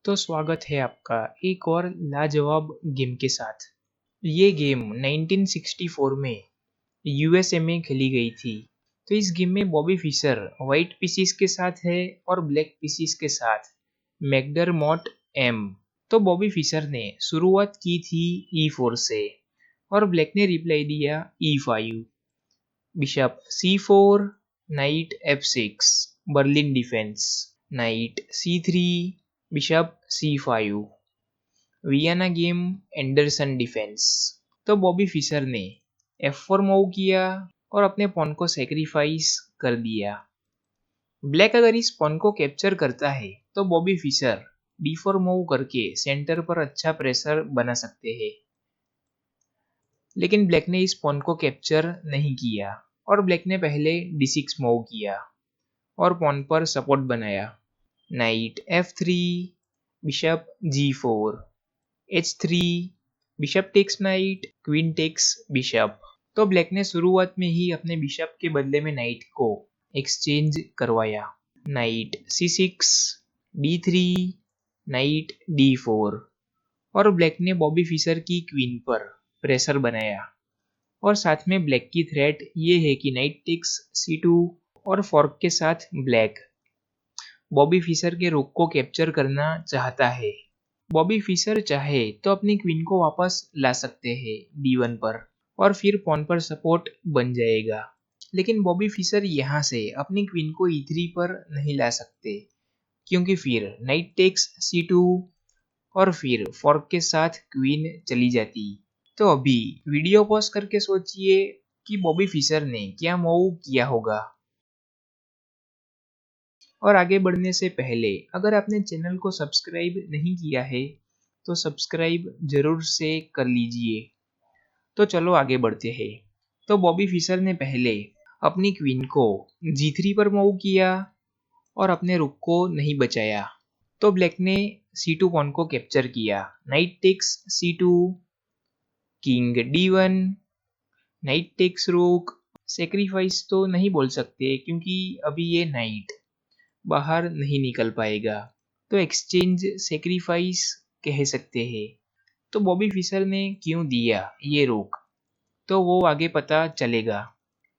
तो स्वागत है आपका एक और लाजवाब गेम के साथ। ये गेम 1964 में यूएसए में खेली गई थी। तो इस गेम में बॉबी फिशर वाइट पीसीस के साथ है और ब्लैक पीसीस के साथ मैकडरमॉट एम। तो बॉबी फिशर ने शुरुआत की थी E4 से और ब्लैक ने रिप्लाई दिया E5। Bishop C4, night F6, Berlin defence, night C3, bishop C5, Vienna game, Anderson defence. तो बॉबी फिशर ने F4 मूव किया और अपने पॉन को सेक्रीफाइस कर दिया। ब्लैक अगर इस पॉन को कैप्चर करता है तो बॉबी फिशर D4 मूव करके सेंटर पर अच्छा प्रेशर बना सकते हैं, लेकिन ब्लैक ने इस पॉन को कैप्चर नहीं किया और ब्लैक ने पहले D6 मूव किया और पॉन पर सपोर्ट बनाया। Knight F3, bishop G4, H3, bishop takes knight, queen takes bishop. तो ब्लैक ने शुरुआत में ही अपने बिशप के बदले में नाइट को एक्सचेंज करवाया। Night C6, D3, night D4 और ब्लैक ने बॉबी फिशर की क्वीन पर प्रेशर बनाया और साथ में ब्लैक की थ्रेट ये है कि नाइट टेक्स C2 और फॉर्क के साथ ब्लैक बॉबी फिशर के रुक को कैप्चर करना चाहता है। बॉबी फिशर चाहे तो अपनी क्वीन को वापस ला सकते हैं D1 पर और फिर पॉन पर सपोर्ट बन जाएगा, लेकिन बॉबी फिशर यहाँ से अपनी क्वीन को E3 पर नहीं ला सकते क्योंकि फिर नाइट टेक्स C2 और फिर फॉर्क के साथ क्वीन चली जाती। तो अभी वीडियो पॉज करके सोचिए कि बॉबी फिशर ने क्या मूव किया होगा। और आगे बढ़ने से पहले अगर आपने चैनल को सब्सक्राइब नहीं किया है तो सब्सक्राइब जरूर से कर लीजिए। तो चलो आगे बढ़ते हैं। तो बॉबी फिशर ने पहले अपनी क्वीन को G3 पर मूव किया और अपने रुक को नहीं बचाया। तो ब्लैक ने C2 पॉन को कैप्चर किया। Knight takes C2, king D1, knight takes रुक। सेक्रीफाइस तो नहीं बोल सकते क्योंकि अभी ये नाइट बाहर नहीं निकल पाएगा, तो एक्सचेंज सेक्रीफाइस कह सकते हैं। तो बॉबी फिशर ने क्यों दिया ये रोक तो वो आगे पता चलेगा,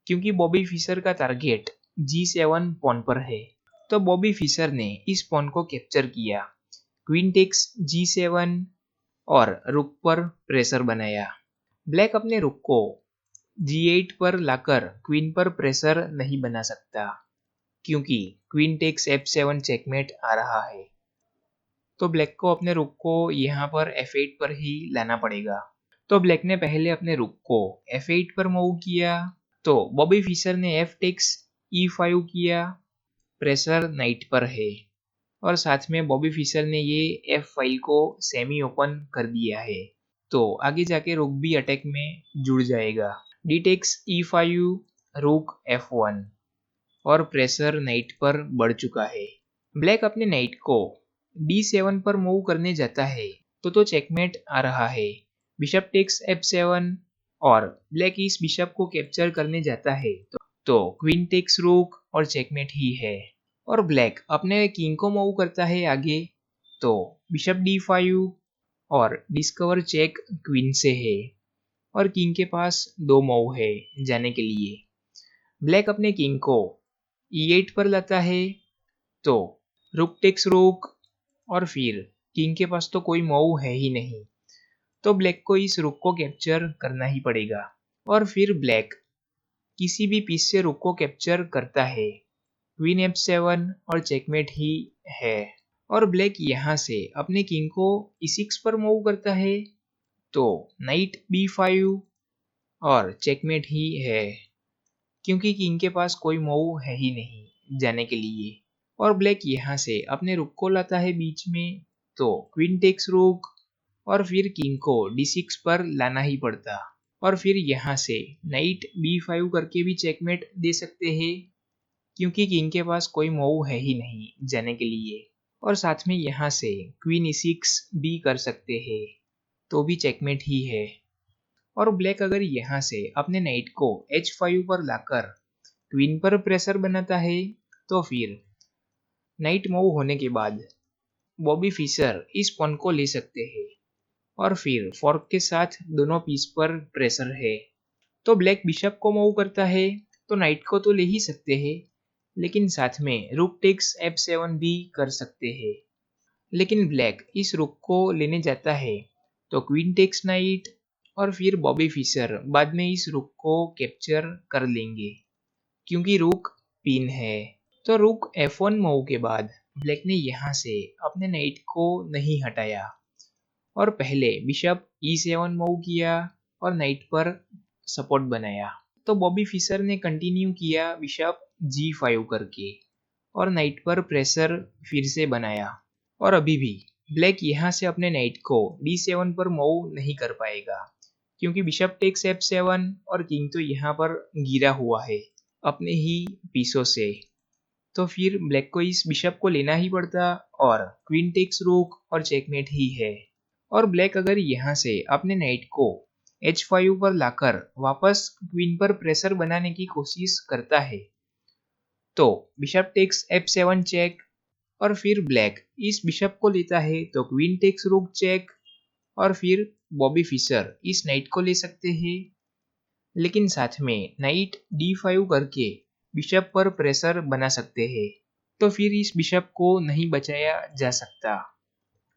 क्योंकि बॉबी फिशर का टारगेट G7 पॉन पर है। तो बॉबी फिशर ने इस पॉन को कैप्चर किया, क्वीन टेक्स G7 और रुक पर प्रेशर बनाया। ब्लैक अपने रुक को G8 पर लाकर क्वीन पर प्रेशर नहीं बना सकता क्योंकि क्वीन टेक्स F7 चेकमेट आ रहा है। तो ब्लैक को अपने रुक को यहाँ पर F8 पर ही लाना पड़ेगा। तो ब्लैक ने पहले अपने रुक को F8 पर मूव किया, तो बॉबी फिशर ने F टेक्स E5 किया, प्रेशर नाइट पर है और साथ में बॉबी फिशर ने ये F फाइल को सेमी ओपन कर दिया है, तो आगे जाके रुक भी अटैक में जुड़ जाएगा। D टेक्स E5, रुक F1 और प्रेशर नाइट पर बढ़ चुका है। ब्लैक अपने नाइट को D7 पर मूव करने जाता है तो चेकमेट आ रहा है। बिशप टेक्स F7 और ब्लैक इस बिशप को कैप्चर करने जाता है तो क्वीन टेक्स रुक और चेकमेट ही है। और ब्लैक अपने किंग को मूव करता है आगे, तो बिशप D5 और डिस्कवर चेक क्वीन से है और किंग के पास दो मूव है जाने के लिए। ब्लैक अपने किंग को E8 पर लाता है, तो रुक टेक्स रुक और फिर किंग के पास तो कोई मूव है ही नहीं, तो ब्लैक को इस रुक को कैप्चर करना ही पड़ेगा। और फिर ब्लैक किसी भी पीस से रुक को कैप्चर करता है, क्वीन F7 और चेकमेट ही है। और ब्लैक यहाँ से अपने किंग को E6 पर मूव करता है, तो नाइट B5 और चेकमेट ही है क्योंकि किंग के पास कोई मूव है ही नहीं जाने के लिए। और ब्लैक यहाँ से अपने रुक को लाता है बीच में, तो क्वीन टेक्स रुक और फिर किंग को D6 पर लाना ही पड़ता और फिर यहाँ से नाइट B5 करके भी चेकमेट दे सकते हैं क्योंकि किंग के पास कोई मूव है ही नहीं जाने के लिए। और साथ में यहाँ से क्वीन E6 भी कर सकते हैं, तो भी चेकमेट ही है। और ब्लैक अगर यहाँ से अपने नाइट को H5 पर लाकर क्वीन पर प्रेशर बनाता है, तो फिर नाइट मूव होने के बाद बॉबी फिशर इस पॉन को ले सकते हैं और फिर फॉर्क के साथ दोनों पीस पर प्रेशर है। तो ब्लैक बिशप को मूव करता है, तो नाइट को तो ले ही सकते हैं, लेकिन साथ में रूक टेक्स f7 भी कर सकते हैं। लेकिन ब्लैक इस रूक को लेने जाता है, तो क्वीन टेक्स नाइट और फिर बॉबी फिशर बाद में इस रूक को कैप्चर कर लेंगे क्योंकि रूक पिन है। तो रूक f1 मूव के बाद ब्लैक ने यहाँ से अपने नाइट को नहीं हटाया और पहले बिशप e7 मूव किया और नाइट पर सपोर्ट बनाया। तो बॉबी फिशर ने कंटिन्यू किया बिशप g5 करके और नाइट पर प्रेशर फिर से बनाया और अभी भी ब्लैक यहाँ से अपने नाइट को d7 पर मूव नहीं कर पाएगा क्योंकि बिशप टेक्स f7 और किंग तो यहाँ पर गिरा हुआ है अपने ही पीसों से। तो फिर ब्लैक को इस बिशप को लेना ही पड़ता और क्वीन टेक्स रूक और चेकमेट ही है। और ब्लैक अगर यहाँ से अपने नाइट को h5 पर लाकर वापस क्वीन पर प्रेशर बनाने की कोशिश करता है, तो बिशप टेक्स f7 चेक और फिर ब्लैक इस बिशप को लेता है, तो क्वीन टेक्स रूक चेक और फिर बॉबी फिशर इस नाइट को ले सकते हैं, लेकिन साथ में नाइट d5 करके बिशप पर प्रेशर बना सकते हैं, तो फिर इस बिशप को नहीं बचाया जा सकता।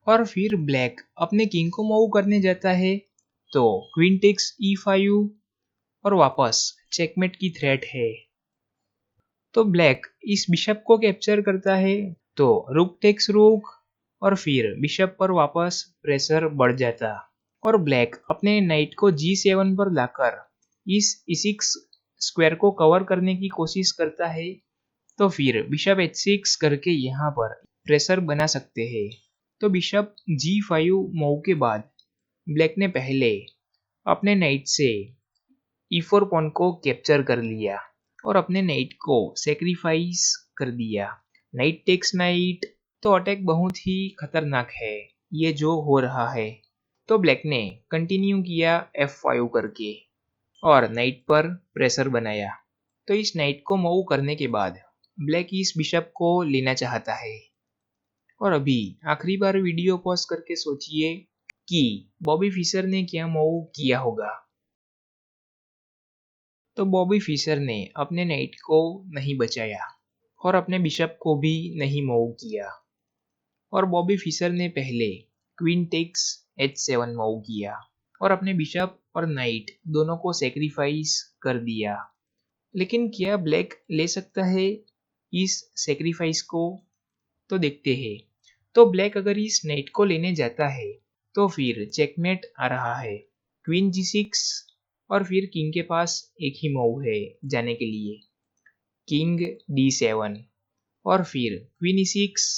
और फिर ब्लैक अपने किंग को मूव करने जाता है, तो क्वीन टेक्स e5 और वापस चेकमेट की थ्रेट है। तो ब्लैक इस बिशप को कैप्चर करता है, तो रूक टेक्स रूक और फिर बिशप पर वापस प्रेशर बढ़ जाता और ब्लैक अपने नाइट को g7 पर लाकर इस e6 स्क्वायर को कवर करने की कोशिश करता है, तो फिर बिशप h6 करके यहाँ पर प्रेशर बना सकते हैं। तो बिशप g5 मूव के बाद ब्लैक ने पहले अपने नाइट से e4 पॉन को कैप्चर कर लिया और अपने नाइट को सेक्रीफाइस कर दिया। नाइट टेक्स नाइट, तो अटैक बहुत ही खतरनाक है ये जो हो रहा है। तो ब्लैक ने कंटिन्यू किया f5 करके और नाइट पर प्रेशर बनाया। तो इस नाइट को मूव करने के बाद ब्लैक इस बिशप को लेना चाहता है और अभी आखिरी बार वीडियो पॉज करके सोचिए कि बॉबी फिशर ने क्या मूव किया होगा। तो बॉबी फिशर ने अपने नाइट को नहीं बचाया और अपने बिशप को भी नहीं मूव किया और बॉबी फिशर ने पहले क्वीन टेक्स h7 मूव किया और अपने बिशप और नाइट दोनों को सेक्रीफाइस कर दिया। लेकिन क्या ब्लैक ले सकता है इस सेक्रीफाइस को? तो देखते हैं। तो ब्लैक अगर इस नाइट को लेने जाता है, तो फिर चेकमेट आ रहा है, क्वीन g6 और फिर किंग के पास एक ही मूव है जाने के लिए, किंग d7 और फिर क्वीन e6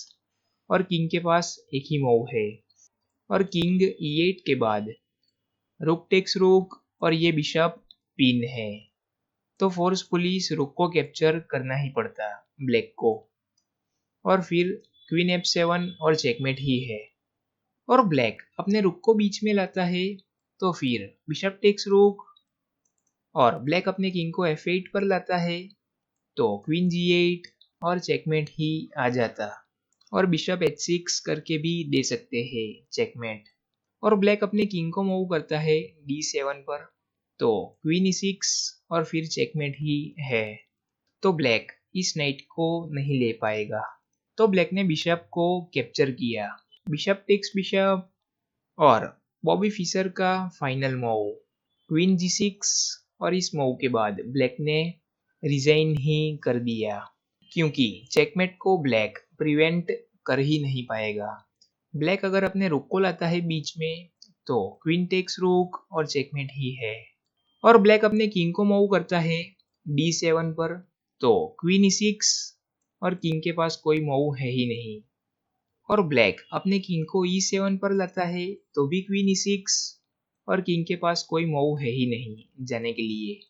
और किंग के पास एक ही मूव है और किंग e8 के बाद रुक टेक्स रुक और ये बिशप पिन है। तो फोर्सफुली इस रुक को कैप्चर करना ही पड़ता ब्लैक को और फिर क्वीन f7 और चेकमेट ही है और ब्लैक अपने रुक को बीच में लाता है, तो फिर बिशप टेक्स रुक और ब्लैक अपने किंग को f8 पर लाता है, तो क्वीन g8 और चेकमेट ही आ जाता और बिशप h6 करके भी दे सकते हैं चेकमेट और ब्लैक अपने किंग को मूव करता है d7 पर, तो क्वीन e6 और फिर चेकमेट ही है। तो ब्लैक इस नाइट को नहीं ले पाएगा। तो ब्लैक ने बिशप को कैप्चर किया, बिशप टेक्स बिशप और बॉबी फिशर का फाइनल मूव क्वीन g6 और इस मूव के बाद ब्लैक ने रिजाइन ही कर दिया क्योंकि चेकमेट को ब्लैक प्रिवेंट कर ही नहीं पाएगा। ब्लैक अगर अपने रुक को लाता है बीच में, तो क्वीन टेक्स रुक और चेकमेट ही है और ब्लैक अपने किंग को मूव करता है d7 पर, तो क्वीन e6 और किंग के पास कोई मूव है ही नहीं और ब्लैक अपने किंग को e7 पर लाता है, तो भी क्वीन e6 और किंग के पास कोई मूव है ही नहीं जाने के लिए।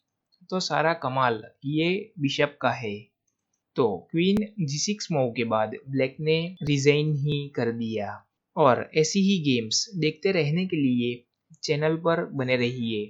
तो सारा कमाल ये बिशप का है। तो क्वीन g6 मूव के बाद ब्लैक ने रिजाइन ही कर दिया और ऐसी ही गेम्स देखते रहने के लिए चैनल पर बने रहिए।